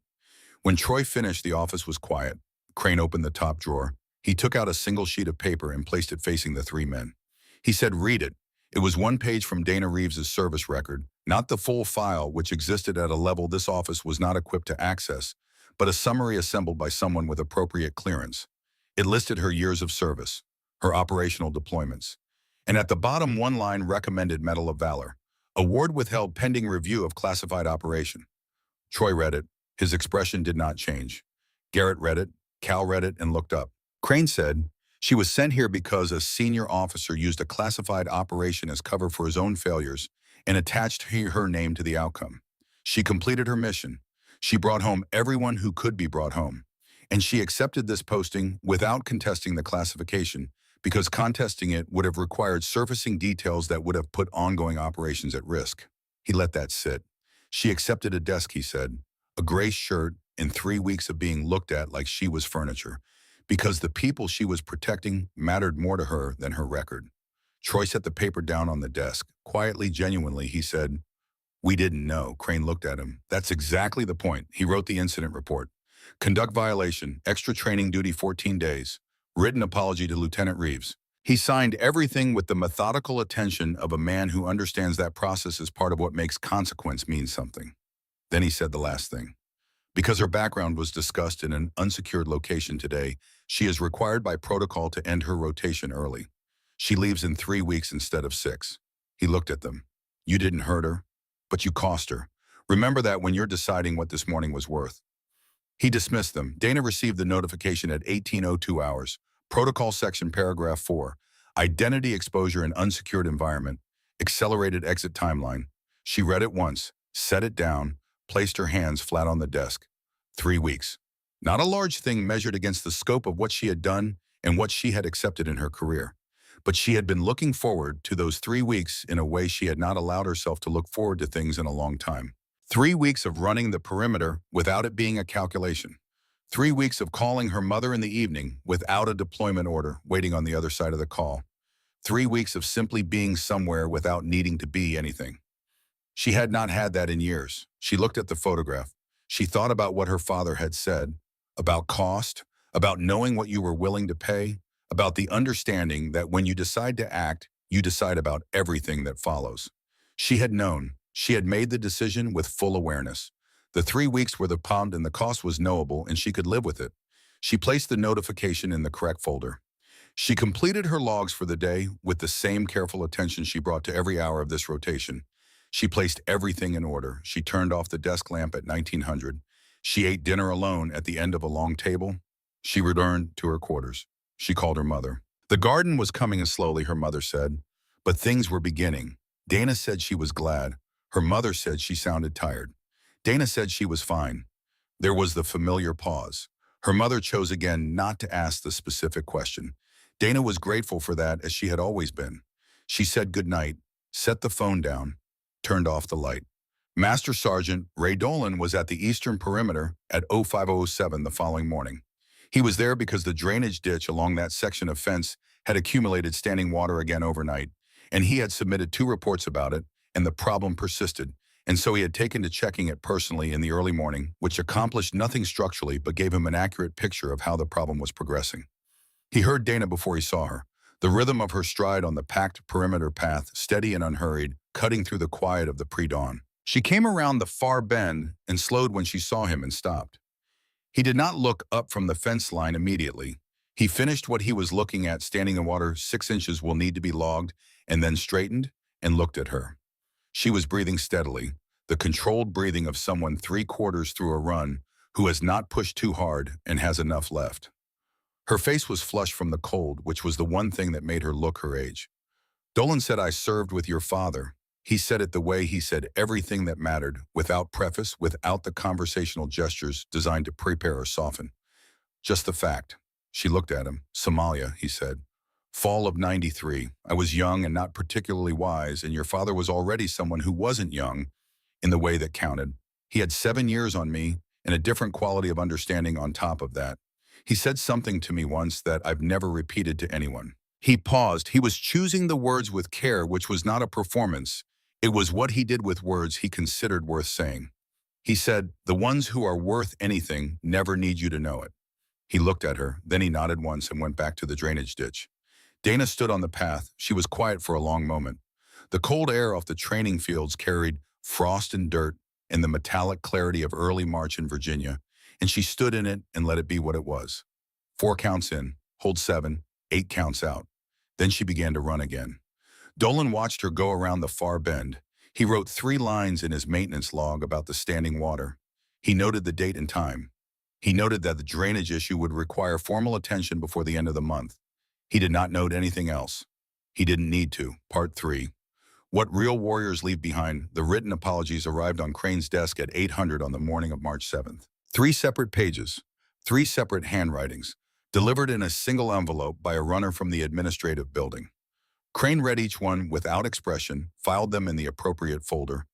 When Troy finished, the office was quiet. Crane opened the top drawer. He took out a single sheet of paper and placed it facing the 3 men. He said, "Read it." It was 1 page from Dana Reeves' service record, not the full file, which existed at a level this office was not equipped to access, but a summary assembled by someone with appropriate clearance. It listed her years of service, her operational deployments, and at the bottom, 1 line, recommended Medal of Valor, award withheld pending review of classified operation. Troy read it. His expression did not change. Garrett read it. Cal read it and looked up. Crane said, "She was sent here because a senior officer used a classified operation as cover for his own failures and attached her name to the outcome. She completed her mission. She brought home everyone who could be brought home. And she accepted this posting without contesting the classification, because contesting it would have required surfacing details that would have put ongoing operations at risk." He let that sit. She accepted a desk, he said, a gray shirt, and 3 weeks of being looked at like she was furniture, because the people she was protecting mattered more to her than her record. Troy set the paper down on the desk. Quietly, genuinely, he said, "We didn't know." Crane looked at him. "That's exactly the point." He wrote the incident report. Conduct violation, extra training duty 14 days, written apology to Lieutenant Reeves. He signed everything with the methodical attention of a man who understands that process is part of what makes consequence mean something. Then he said the last thing. Because her background was discussed in an unsecured location today, she is required by protocol to end her rotation early. She leaves in 3 weeks instead of 6. He looked at them. "You didn't hurt her, but you cost her." Remember that when you're deciding what this morning was worth. He dismissed them. Dana received the notification at 18:02 hours. Protocol section paragraph 4. Identity exposure in unsecured environment. Accelerated exit timeline. She read it once, set it down, placed her hands flat on the desk. 3 weeks. Not a large thing measured against the scope of what she had done and what she had accepted in her career. But she had been looking forward to those 3 weeks in a way she had not allowed herself to look forward to things in a long time. 3 weeks of running the perimeter without it being a calculation. 3 weeks of calling her mother in the evening without a deployment order waiting on the other side of the call. 3 weeks of simply being somewhere without needing to be anything. She had not had that in years. She looked at the photograph. She thought about what her father had said, about cost, about knowing what you were willing to pay, about the understanding that when you decide to act, you decide about everything that follows. She had known. She had made the decision with full awareness. The 3 weeks were the pound and the cost was knowable and she could live with it. She placed the notification in the correct folder. She completed her logs for the day with the same careful attention she brought to every hour of this rotation. She placed everything in order. She turned off the desk lamp at 1900. She ate dinner alone at the end of a long table. She returned to her quarters. She called her mother. The garden was coming as slowly, her mother said, but things were beginning. Dana said she was glad. Her mother said she sounded tired. Dana said she was fine. There was the familiar pause. Her mother chose again not to ask the specific question. Dana was grateful for that as she had always been. She said goodnight, set the phone down, turned off the light. Master Sergeant Ray Dolan was at the eastern perimeter at 0507 the following morning. He was there because the drainage ditch along that section of fence had accumulated standing water again overnight, and he had submitted 2 reports about it, and the problem persisted, and so he had taken to checking it personally in the early morning, which accomplished nothing structurally but gave him an accurate picture of how the problem was progressing. He heard Dana before he saw her, the rhythm of her stride on the packed perimeter path, steady and unhurried, cutting through the quiet of the pre-dawn. She came around the far bend and slowed when she saw him and stopped. He did not look up from the fence line immediately. He finished what he was looking at, standing in water 6 inches will need to be logged, and then straightened and looked at her. She was breathing steadily, the controlled breathing of someone 3/4 through a run who has not pushed too hard and has enough left. Her face was flushed from the cold, which was the one thing that made her look her age. Dolan said, "I served with your father." He said it the way he said everything that mattered, without preface, without the conversational gestures designed to prepare or soften. Just the fact. She looked at him. "Somalia," he said. "Fall of 93. I was young and not particularly wise, and your father was already someone who wasn't young in the way that counted. He had 7 years on me and a different quality of understanding on top of that. He said something to me once that I've never repeated to anyone." He paused. He was choosing the words with care, which was not a performance. It was what he did with words he considered worth saying. He said, "The ones who are worth anything never need you to know it." He looked at her, then he nodded once and went back to the drainage ditch. Dana stood on the path. She was quiet for a long moment. The cold air off the training fields carried frost and dirt and the metallic clarity of early March in Virginia, and she stood in it and let it be what it was. 4 counts in, hold 7, 8 counts out. Then she began to run again. Dolan watched her go around the far bend. He wrote 3 lines in his maintenance log about the standing water. He noted the date and time. He noted that the drainage issue would require formal attention before the end of the month. He did not note anything else. He didn't need to. Part 3. What Real Warriors Leave Behind. The written apologies arrived on Crane's desk at 800 on the morning of March 7th. 3 separate pages, 3 separate handwritings, delivered in a single envelope by a runner from the administrative building. Crane read each one without expression, filed them in the appropriate folder,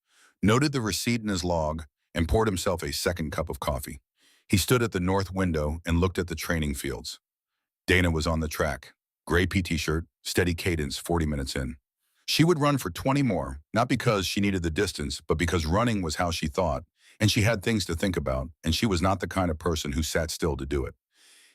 noted the receipt in his log, and poured himself a second cup of coffee. He stood at the north window and looked at the training fields. Dana was on the track. Gray PT shirt, steady cadence, 40 minutes in. She would run for 20 more, not because she needed the distance, but because running was how she thought, and she had things to think about, and she was not the kind of person who sat still to do it.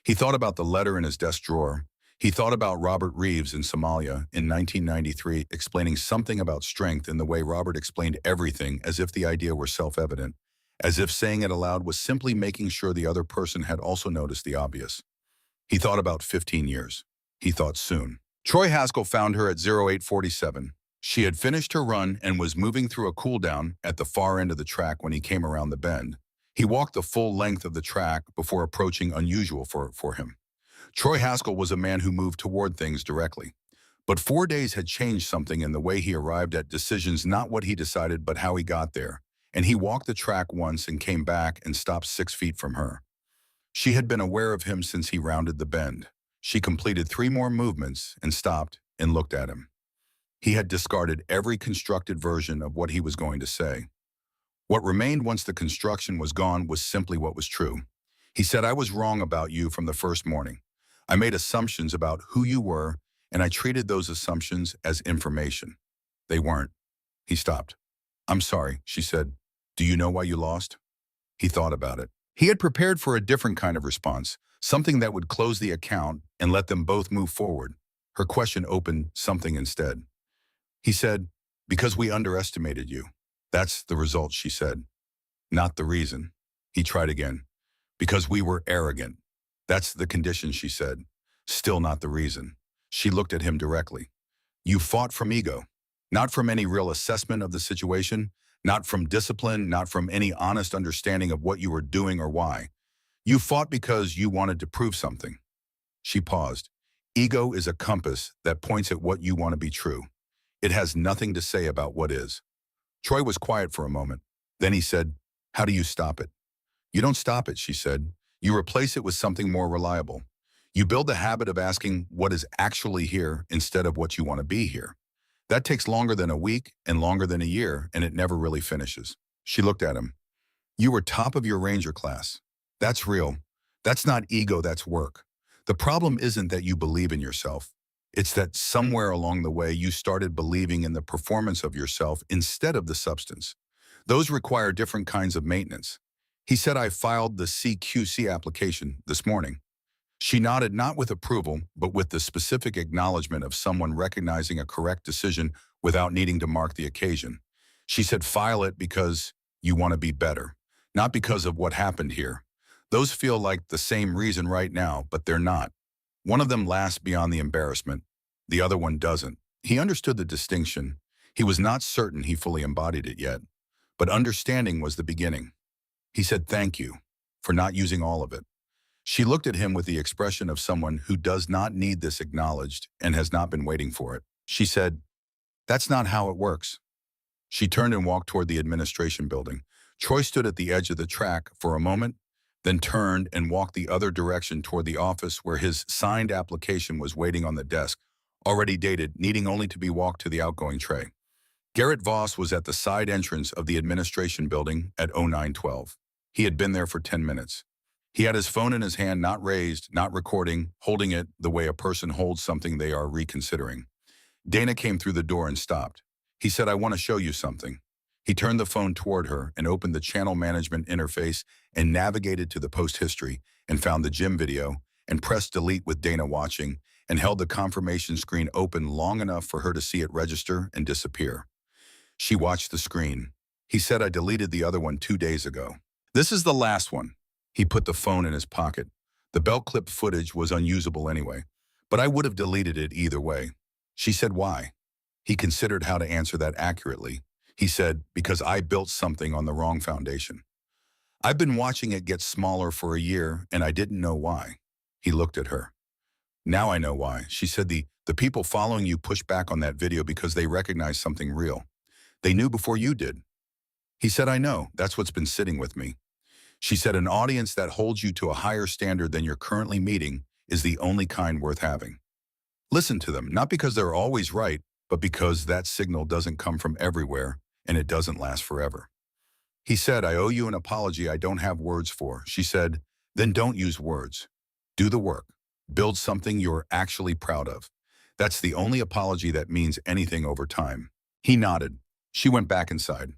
He thought about the letter in his desk drawer. He thought about Robert Reeves in Somalia in 1993 explaining something about strength in the way Robert explained everything as if the idea were self-evident, as if saying it aloud was simply making sure the other person had also noticed the obvious. He thought about 15 years. He thought soon. Troy Haskell found her at 0847. She had finished her run and was moving through a cool-down at the far end of the track when he came around the bend. He walked the full length of the track before approaching unusual for him. Troy Haskell was a man who moved toward things directly. But 4 days had changed something in the way he arrived at decisions, not what he decided, but how he got there. And he walked the track once and came back and stopped 6 feet from her. She had been aware of him since he rounded the bend. She completed 3 more movements and stopped and looked at him. He had discarded every constructed version of what he was going to say. What remained once the construction was gone was simply what was true. He said, "I was wrong about you from the first morning. I made assumptions about who you were, and I treated those assumptions as information. They weren't." He stopped. "I'm sorry," she said. "Do you know why you lost?" He thought about it. He had prepared for a different kind of response, something that would close the account and let them both move forward. Her question opened something instead. He said, "Because we underestimated you." "That's the result," she said. "Not the reason." He tried again. "Because we were arrogant." "That's the condition," she said. "Still not the reason." She looked at him directly. "You fought from ego, not from any real assessment of the situation, not from discipline, not from any honest understanding of what you were doing or why. You fought because you wanted to prove something." She paused. "Ego is a compass that points at what you want to be true. It has nothing to say about what is." Troy was quiet for a moment. Then he said, "How do you stop it?" "You don't stop it," she said. "You replace it with something more reliable. You build the habit of asking what is actually here instead of what you want to be here. That takes longer than a week and longer than a year, and it never really finishes." She looked at him. "You were top of your Ranger class. That's real. That's not ego, that's work. The problem isn't that you believe in yourself. It's that somewhere along the way you started believing in the performance of yourself instead of the substance. Those require different kinds of maintenance." He said, "I filed the CQC application this morning." She nodded, not with approval, but with the specific acknowledgement of someone recognizing a correct decision without needing to mark the occasion. She said, "File it because you want to be better, not because of what happened here. Those feel like the same reason right now, but they're not. One of them lasts beyond the embarrassment. The other one doesn't." He understood the distinction. He was not certain he fully embodied it yet, but understanding was the beginning. He said, "Thank you for not using all of it." She looked at him with the expression of someone who does not need this acknowledged and has not been waiting for it. She said, "That's not how it works." She turned and walked toward the administration building. Troy stood at the edge of the track for a moment, then turned and walked the other direction toward the office where his signed application was waiting on the desk, already dated, needing only to be walked to the outgoing tray. Garrett Voss was at the side entrance of the administration building at 0912. He had been there for 10 minutes. He had his phone in his hand, not raised, not recording, holding it the way a person holds something they are reconsidering. Dana came through the door and stopped. He said, "I want to show you something." He turned the phone toward her and opened the channel management interface and navigated to the post history and found the gym video and pressed delete with Dana watching and held the confirmation screen open long enough for her to see it register and disappear. She watched the screen. He said, "I deleted the other one 2 days ago. This is the last one." He put the phone in his pocket. The belt clip footage was unusable anyway, but I would have deleted it either way. She said, "Why?" He considered how to answer that accurately. He said, "Because I built something on the wrong foundation. I've been watching it get smaller for a year, and I didn't know why." He looked at her. "Now I know why." She said, the people following you pushed back on that video because they recognized something real. They knew before you did." He said, "I know. That's what's been sitting with me." She said, "An audience that holds you to a higher standard than you're currently meeting is the only kind worth having. Listen to them, not because they're always right, but because that signal doesn't come from everywhere and it doesn't last forever." He said, "I owe you an apology I don't have words for." She said, "Then don't use words. Do the work. Build something you're actually proud of. That's the only apology that means anything over time." He nodded. She went back inside.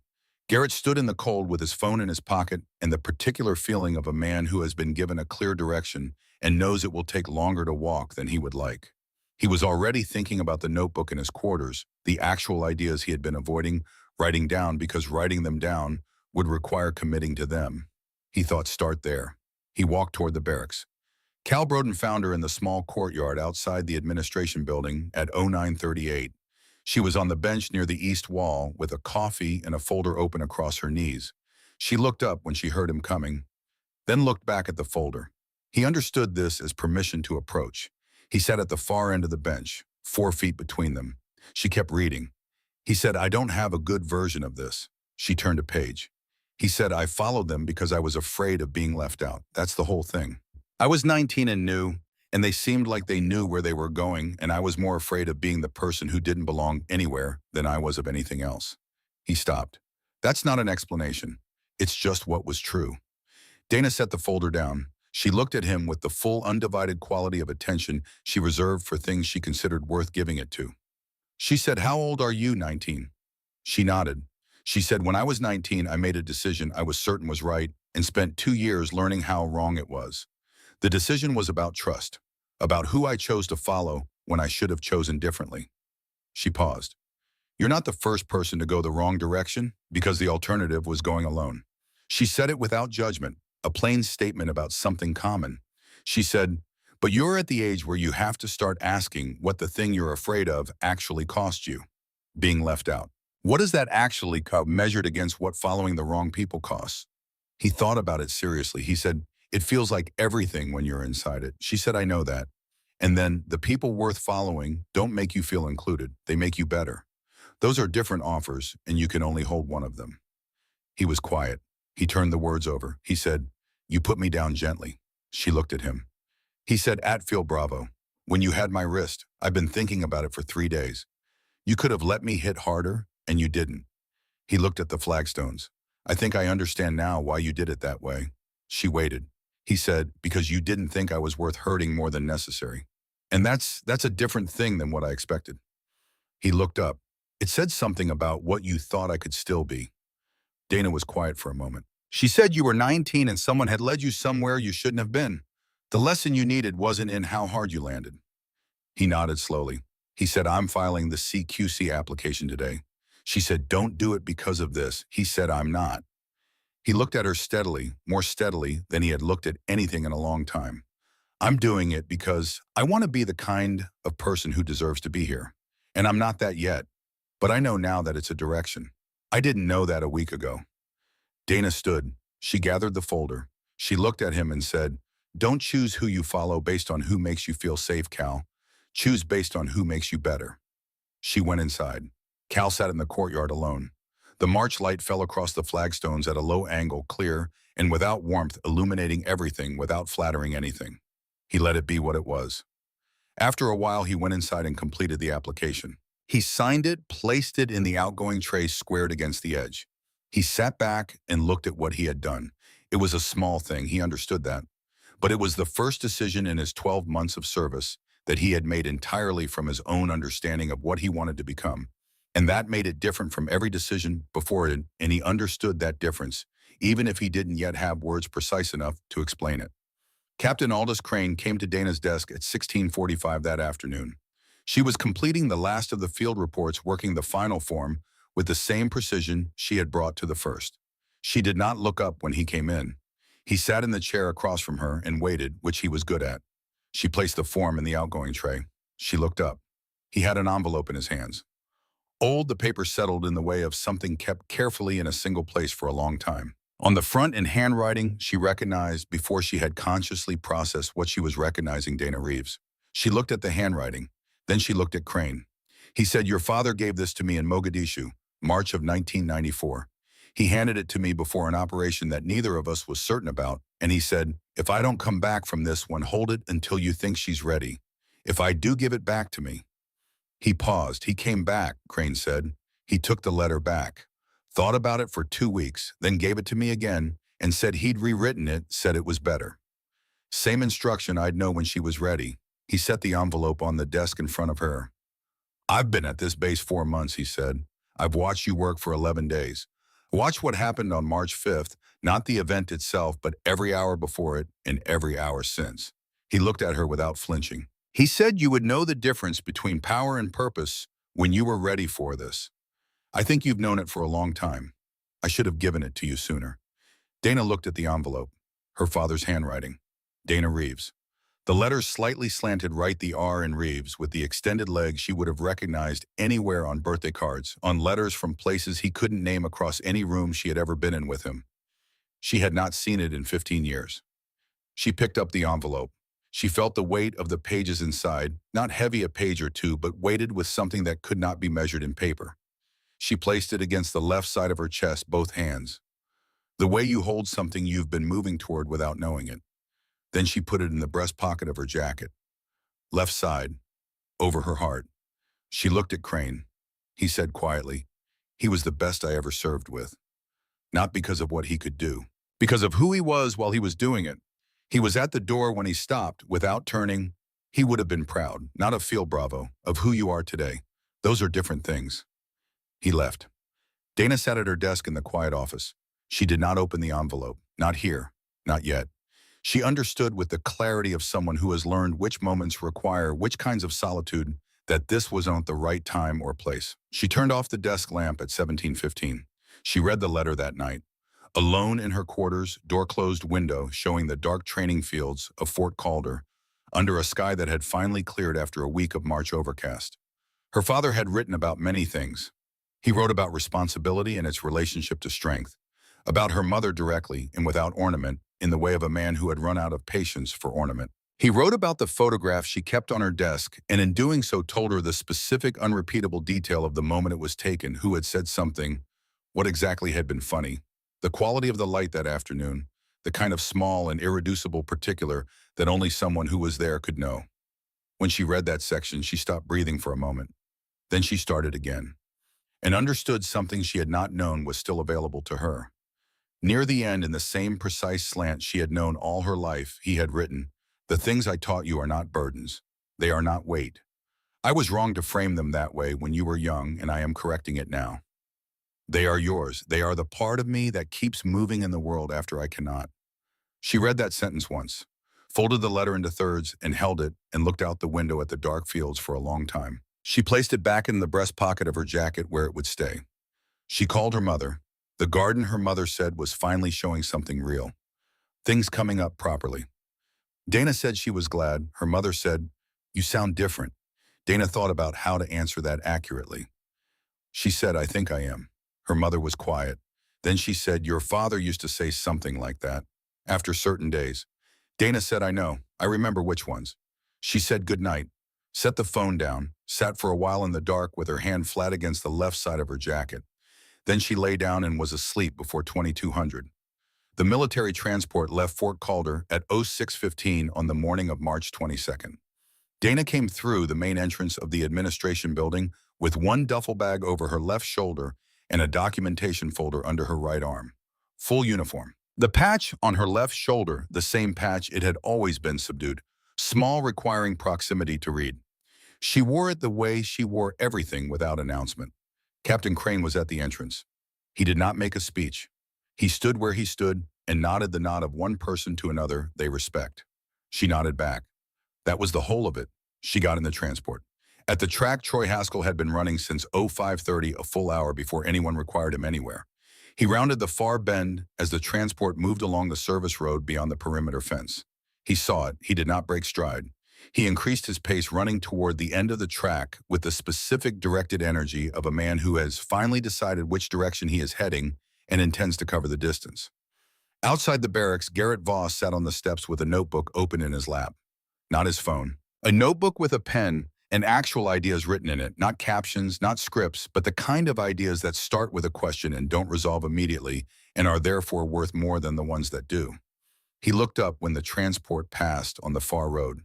Garrett stood in the cold with his phone in his pocket and the particular feeling of a man who has been given a clear direction and knows it will take longer to walk than he would like. He was already thinking about the notebook in his quarters, the actual ideas he had been avoiding writing down because writing them down would require committing to them. He thought, start there. He walked toward the barracks. Cal Broden found her in the small courtyard outside the administration building at 0938. She was on the bench near the east wall with a coffee and a folder open across her knees. She looked up when she heard him coming, then looked back at the folder. He understood this as permission to approach. He sat at the far end of the bench, 4 feet between them. She kept reading. He said, "I don't have a good version of this." She turned a page. He said, "I followed them because I was afraid of being left out. That's the whole thing. I was 19 and new, and they seemed like they knew where they were going, and I was more afraid of being the person who didn't belong anywhere than I was of anything else." He stopped. "That's not an explanation. It's just what was true." Dana set the folder down. She looked at him with the full undivided quality of attention she reserved for things she considered worth giving it to. She said, "How old are you, 19? She nodded. She said, "When I was 19, I made a decision I was certain was right and spent 2 years learning how wrong it was. The decision was about trust, about who I chose to follow when I should have chosen differently." She paused. "You're not the first person to go the wrong direction because the alternative was going alone." She said it without judgment, a plain statement about something common. She said, "But you're at the age where you have to start asking what the thing you're afraid of actually cost you. Being left out. What does that actually measured against what following the wrong people costs?" He thought about it seriously. He said, "It feels like everything when you're inside it." She said, "I know that." And then, "The people worth following don't make you feel included. They make you better. Those are different offers, and you can only hold one of them." He was quiet. He turned the words over. He said, "You put me down gently." She looked at him. He said, "Atfield Bravo, when you had my wrist, I've been thinking about it for 3 days. You could have let me hit harder, and you didn't." He looked at the flagstones. "I think I understand now why you did it that way." She waited. He said, "Because you didn't think I was worth hurting more than necessary. And that's a different thing than what I expected." He looked up. "It said something about what you thought I could still be." Dana was quiet for a moment. "She said you were 19 and someone had led you somewhere you shouldn't have been. The lesson you needed wasn't in how hard you landed." He nodded slowly. He said, "I'm filing the CQC application today." She said, "Don't do it because of this." He said, "I'm not." He looked at her steadily, more steadily than he had looked at anything in a long time. "I'm doing it because I want to be the kind of person who deserves to be here. And I'm not that yet. But I know now that it's a direction. I didn't know that a week ago." Dana stood. She gathered the folder. She looked at him and said, "Don't choose who you follow based on who makes you feel safe, Cal. Choose based on who makes you better." She went inside. Cal sat in the courtyard alone. The March light fell across the flagstones at a low angle, clear and without warmth, illuminating everything without flattering anything. He let it be what it was. After a while, he went inside and completed the application. He signed it, placed it in the outgoing tray squared against the edge. He sat back and looked at what he had done. It was a small thing, he understood that. But it was the first decision in his 12 months of service that he had made entirely from his own understanding of what he wanted to become. And that made it different from every decision before it, and he understood that difference, even if he didn't yet have words precise enough to explain it. Captain Aldous Crane came to Dana's desk at 16:45 that afternoon. She was completing the last of the field reports, working the final form with the same precision she had brought to the first. She did not look up when he came in. He sat in the chair across from her and waited, which he was good at. She placed the form in the outgoing tray. She looked up. He had an envelope in his hands. Old, the paper settled in the way of something kept carefully in a single place for a long time. On the front, in handwriting, she recognized, before she had consciously processed what she was recognizing, Dana Reeves. She looked at the handwriting. Then she looked at Crane. He said, "Your father gave this to me in Mogadishu, March of 1994. He handed it to me before an operation that neither of us was certain about, and he said, 'If I don't come back from this one, hold it until you think she's ready. If I do, give it back to me.'" He paused. "He came back," Crane said. "He took the letter back, thought about it for 2 weeks, then gave it to me again and said he'd rewritten it, said it was better. Same instruction, I'd know when she was ready." He set the envelope on the desk in front of her. "I've been at this base 4 months," he said. "I've watched you work for 11 days. Watch what happened on March 5th, not the event itself, but every hour before it and every hour since." He looked at her without flinching. "He said you would know the difference between power and purpose when you were ready for this. I think you've known it for a long time. I should have given it to you sooner." Dana looked at the envelope. Her father's handwriting. Dana Reeves. The letters slightly slanted right the R in Reeves with the extended legs she would have recognized anywhere on birthday cards, on letters from places he couldn't name across any room she had ever been in with him. She had not seen it in 15 years. She picked up the envelope. She felt the weight of the pages inside, not heavy a page or two, but weighted with something that could not be measured in paper. She placed it against the left side of her chest, both hands. The way you hold something you've been moving toward without knowing it. Then she put it in the breast pocket of her jacket. Left side, over her heart. She looked at Crane. He said quietly, "He was the best I ever served with. Not because of what he could do, because of who he was while he was doing it. He was at the door when he stopped, without turning. He would have been proud, not of Feel Bravo, of who you are today. Those are different things." He left. Dana sat at her desk in the quiet office. She did not open the envelope. Not here. Not yet. She understood with the clarity of someone who has learned which moments require which kinds of solitude that this was not the right time or place. She turned off the desk lamp at 17:15. She read the letter that night. Alone in her quarters, door-closed window showing the dark training fields of Fort Calder, under a sky that had finally cleared after a week of March overcast. Her father had written about many things. He wrote about responsibility and its relationship to strength, about her mother directly and without ornament, in the way of a man who had run out of patience for ornament. He wrote about the photograph she kept on her desk, and in doing so told her the specific, unrepeatable detail of the moment it was taken, who had said something, what exactly had been funny, the quality of the light that afternoon, the kind of small and irreducible particular that only someone who was there could know. When she read that section, she stopped breathing for a moment. Then she started again, and understood something she had not known was still available to her. Near the end, in the same precise slant she had known all her life, he had written, "The things I taught you are not burdens. They are not weight. I was wrong to frame them that way when you were young, and I am correcting it now. They are yours. They are the part of me that keeps moving in the world after I cannot." She read that sentence once, folded the letter into thirds, and held it and looked out the window at the dark fields for a long time. She placed it back in the breast pocket of her jacket where it would stay. She called her mother. The garden, her mother said, was finally showing something real. Things coming up properly. Dana said she was glad. Her mother said, "You sound different." Dana thought about how to answer that accurately. She said, "I think I am." Her mother was quiet. Then she said, "Your father used to say something like that, after certain days." Dana said, "I know. I remember which ones." She said goodnight, set the phone down, sat for a while in the dark with her hand flat against the left side of her jacket. Then she lay down and was asleep before 2200. The military transport left Fort Calder at 06:15 on the morning of March 22nd. Dana came through the main entrance of the administration building with one duffel bag over her left shoulder and a documentation folder under her right arm. Full uniform. The patch on her left shoulder, the same patch it had always been subdued, small, requiring proximity to read. She wore it the way she wore everything, without announcement. Captain Crane was at the entrance. He did not make a speech. He stood where he stood and nodded the nod of one person to another they respect. She nodded back. That was the whole of it. She got in the transport. At the track Troy Haskell had been running since 0530, a full hour before anyone required him anywhere. He rounded the far bend as the transport moved along the service road beyond the perimeter fence. He saw it. He did not break stride. He increased his pace, running toward the end of the track with the specific directed energy of a man who has finally decided which direction he is heading and intends to cover the distance. Outside the barracks, Garrett Voss sat on the steps with a notebook open in his lap. Not his phone. A notebook with a pen and actual ideas written in it, not captions, not scripts, but the kind of ideas that start with a question and don't resolve immediately and are therefore worth more than the ones that do. He looked up when the transport passed on the far road.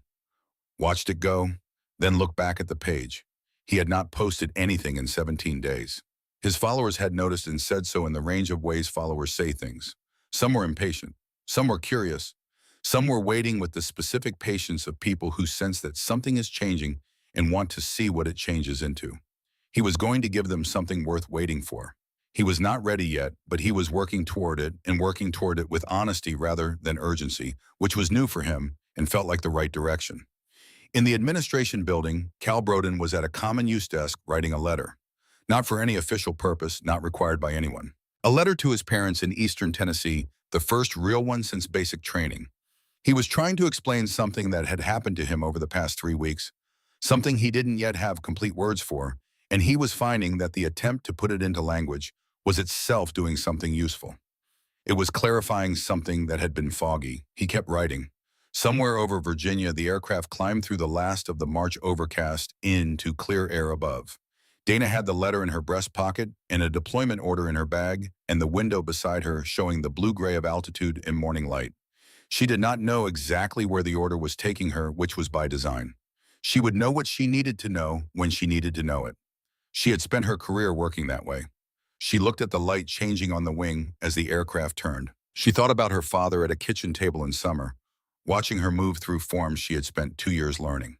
Watched it go, then looked back at the page. He had not posted anything in 17 days. His followers had noticed and said so in the range of ways followers say things. Some were impatient. Some were curious. Some were waiting with the specific patience of people who sense that something is changing and want to see what it changes into. He was going to give them something worth waiting for. He was not ready yet, but he was working toward it, and working toward it with honesty rather than urgency, which was new for him and felt like the right direction. In the administration building, Cal Broden was at a common use desk writing a letter. Not for any official purpose, not required by anyone. A letter to his parents in Eastern Tennessee, the first real one since basic training. He was trying to explain something that had happened to him over the past 3 weeks, something he didn't yet have complete words for, and he was finding that the attempt to put it into language was itself doing something useful. It was clarifying something that had been foggy. He kept writing. Somewhere over Virginia, the aircraft climbed through the last of the March overcast into clear air above. Dana had the letter in her breast pocket and a deployment order in her bag, and the window beside her showing the blue-gray of altitude and morning light. She did not know exactly where the order was taking her, which was by design. She would know what she needed to know when she needed to know it. She had spent her career working that way. She looked at the light changing on the wing as the aircraft turned. She thought about her father at a kitchen table in summer, watching her move through forms she had spent 2 years learning.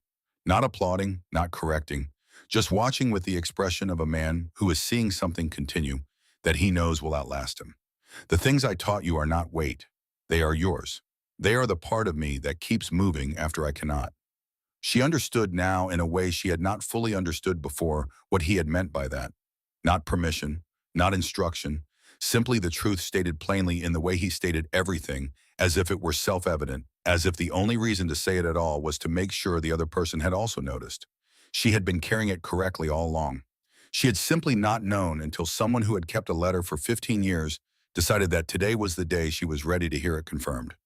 Not applauding, not correcting, just watching with the expression of a man who is seeing something continue that he knows will outlast him. The things I taught you are not weight. They are yours. They are the part of me that keeps moving after I cannot. She understood now in a way she had not fully understood before what he had meant by that. Not permission, not instruction, simply the truth stated plainly in the way he stated everything, as if it were self-evident, as if the only reason to say it at all was to make sure the other person had also noticed. She had been carrying it correctly all along. She had simply not known until someone who had kept a letter for 15 years decided that today was the day she was ready to hear it confirmed.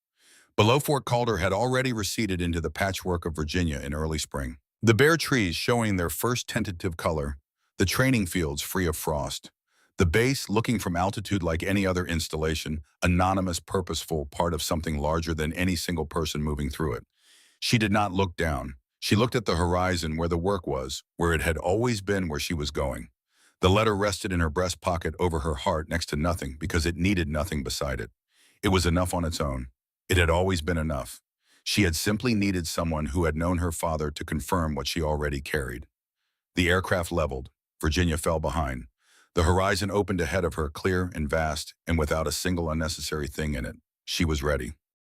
Below Fort Calder had already receded into the patchwork of Virginia in early spring. The bare trees showing their first tentative color, the training fields free of frost, the base looking from altitude like any other installation, anonymous, purposeful, part of something larger than any single person moving through it. She did not look down. She looked at the horizon where the work was, where it had always been where she was going. The letter rested in her breast pocket over her heart next to nothing because it needed nothing beside it. It was enough on its own. It had always been enough. She had simply needed someone who had known her father to confirm what she already carried. The aircraft leveled. Virginia fell behind. The horizon opened ahead of her, clear and vast, and without a single unnecessary thing in it. She was ready.